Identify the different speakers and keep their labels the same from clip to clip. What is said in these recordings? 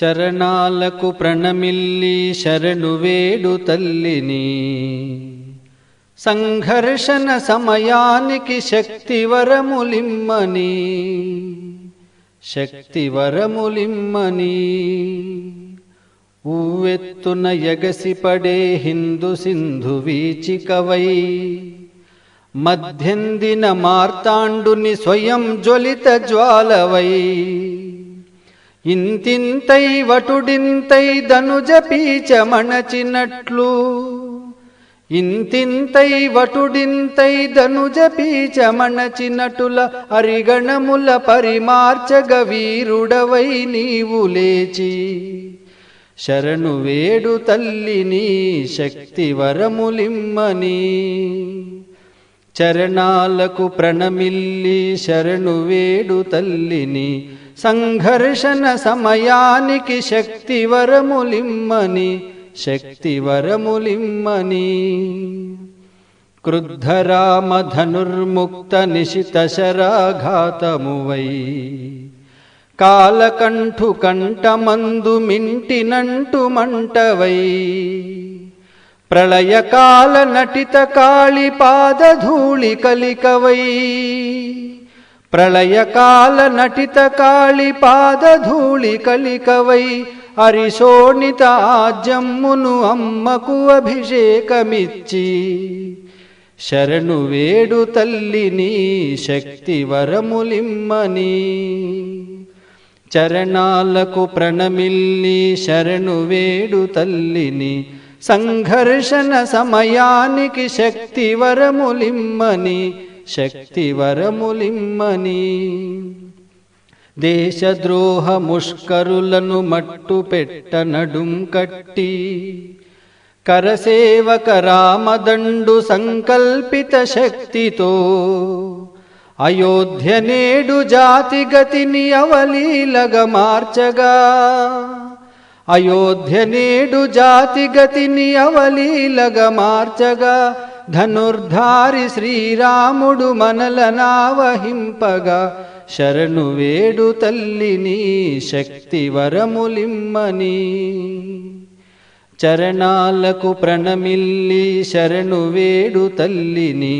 Speaker 1: చరణాలకు ప్రణమిల్లి శరణు వేడు తల్లిని, సంఘర్షణ సమయానికి శక్తివరములిమ్మని, శక్తివరములిమ్మని. ఊవెత్తున ఎగసిపడే హిందు సింధు వీచికవై, మధ్యందిన మార్తాండుని స్వయం జ్వలిత జ్వాలవై, ఇంతింతై వటుడింతై ధనుజ పీచమణచినట్లు, ఇంతింతై వటుడింతై ధనుజ పీచమణచినటుల అరిగణముల పరిమార్చగ వీరుడవై నీవు లేచి, శరణు వేడు తల్లిని శక్తివరములిమ్మని. చరణాలకు ప్రణమిల్లి శరణు వేడు తల్లిని, సంఘర్షణ సమయానికి శక్తివరములిమ్మని, శక్తివరములిమ్మని. క్రుద్ధరామ ధనుర్ముక్త నిశిత శరాఘాతమువై, కాలకంఠు కంఠమందు మింటినంటు మంటవై, ప్రళయకాల నటిత కాళి పాదధూళి కలికవై, ప్రళయకాల నటిత కాళి పాదధూళి కలికవై, అరిశోణిత ఆజ్యమ్మును అమ్మకు అభిషేకమిచ్చి, శరణు వేడు తల్లిని శక్తివరములిమ్మని. చరణాలకు ప్రణమిల్లి శరణు వేడు తల్లిని, సంఘర్షణ సమయానికి శక్తివరములిమ్మని, శక్తివరములిమ్మని. దేశద్రోహ ముష్కరులను మట్టు పెట్ట నడుం కట్టి, కరసేవక రామదండు సంకల్పిత శక్తితో, అయోధ్య నేడు జాతిగతిని అవలీలగ మార్చగా, అయోధ్య నేడు జాతిగతిని అవలీలగ మార్చగా, ధనుర్ధారి శ్రీరాముడు మనలనావహింపగా, శరణు వేడు తల్లిని శక్తివరములిమ్మని. చరణాలకు ప్రణమిల్లి శరణు వేడు తల్లిని,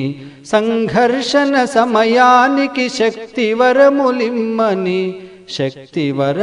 Speaker 1: సంఘర్షణ సమయానికి శక్తివరములిమ్మని, శక్తివర